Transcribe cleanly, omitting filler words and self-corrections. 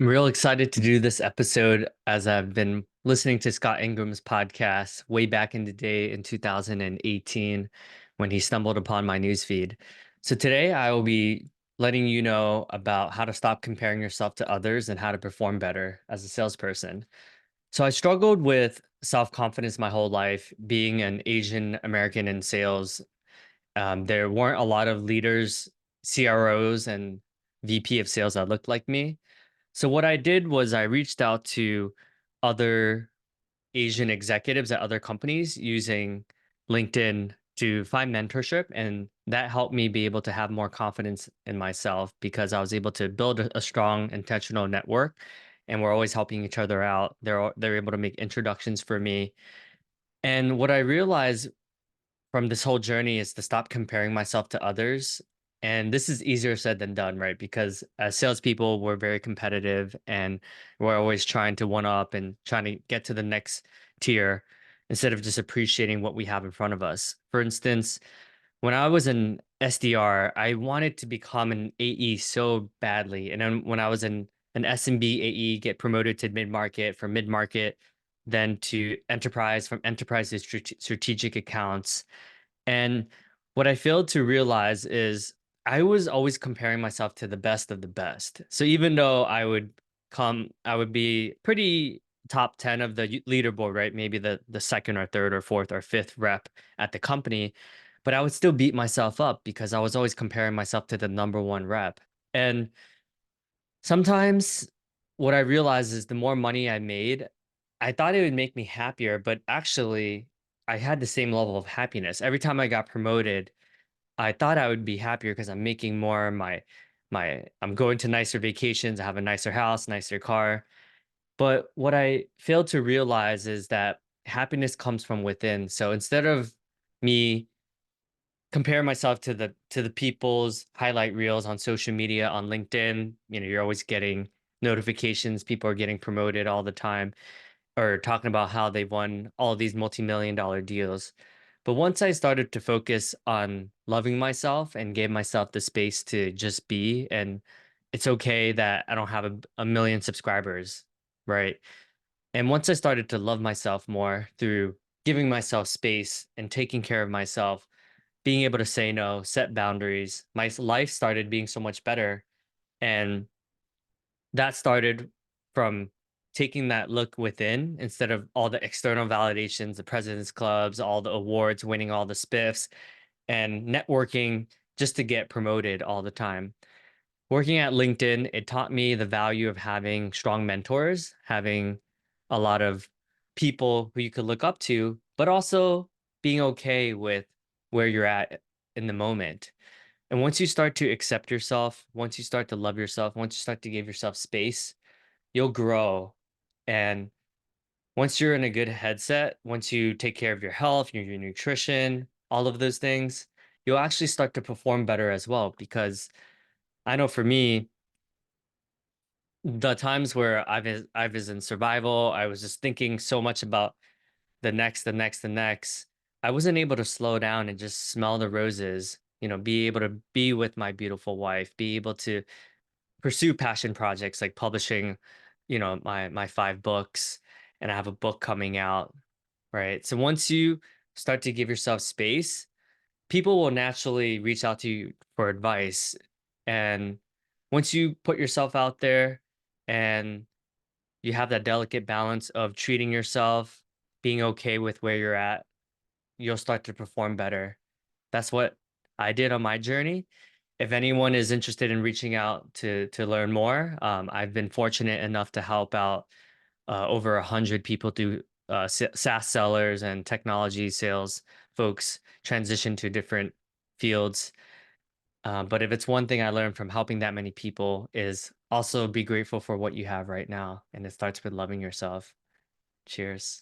I'm real excited to do this episode as I've been listening to Scott Ingram's podcast way back in the day in 2018 when he stumbled upon my newsfeed. So today I will be letting you know about how to stop comparing yourself to others and how to perform better as a salesperson. So I struggled with self-confidence my whole life, being an Asian American in sales. There weren't a lot of leaders, CROs, and VP of sales that looked like me. So what I did was I reached out to other Asian executives at other companies using LinkedIn to find mentorship, and that helped me be able to have more confidence in myself because I was able to build a strong intentional network, and we're always helping each other out. They're able to make introductions for me. And what I realized from this whole journey is to stop comparing myself to others. And this is easier said than done, right? Because as salespeople, we're very competitive and we're always trying to one up and trying to get to the next tier instead of just appreciating what we have in front of us. For instance, when I was an SDR, I wanted to become an AE so badly. And then when I was in an SMB AE, get promoted to mid market, from mid market, then to enterprise, from enterprise to strategic accounts. And what I failed to realize is I was always comparing myself to the best of the best. So even though I would be pretty top 10 of the leaderboard, right? Maybe the second or third or fourth or fifth rep at the company, but I would still beat myself up because I was always comparing myself to the number one rep. And sometimes what I realized is the more money I made, I thought it would make me happier, but actually I had the same level of happiness. Every time I got promoted, I thought I would be happier because I'm making more. I'm going to nicer vacations. I have a nicer house, nicer car. But what I failed to realize is that happiness comes from within. So instead of me compare myself to the people's highlight reels on social media, on LinkedIn, you're always getting notifications. People are getting promoted all the time or talking about how they won all these multi-million dollar deals. But once I started to focus on loving myself and gave myself the space to just be, and it's okay that I don't have a million subscribers, right? And once I started to love myself more through giving myself space and taking care of myself, being able to say no, set boundaries, my life started being so much better. And that started from taking that look within instead of all the external validations, the president's clubs, all the awards, winning all the spiffs, and networking just to get promoted all the time. Working at LinkedIn, it taught me the value of having strong mentors, having a lot of people who you could look up to, but also being okay with where you're at in the moment. And once you start to accept yourself, once you start to love yourself, once you start to give yourself space, you'll grow. And once you're in a good headset, once you take care of your health, your nutrition, all of those things, you'll actually start to perform better as well. Because I know for me, the times where I was in survival, I was just thinking so much about the next. I wasn't able to slow down and just smell the roses, be able to be with my beautiful wife, be able to pursue passion projects like publishing, my 5 books, and I have a book coming out, right? So once you start to give yourself space, people will naturally reach out to you for advice. And once you put yourself out there and you have that delicate balance of treating yourself, being okay with where you're at, you'll start to perform better. That's what I did on my journey. If anyone is interested in reaching out to learn more, I've been fortunate enough to help out over 100 people through SaaS sellers and technology sales folks transition to different fields. But if it's one thing I learned from helping that many people is also be grateful for what you have right now, and it starts with loving yourself. Cheers.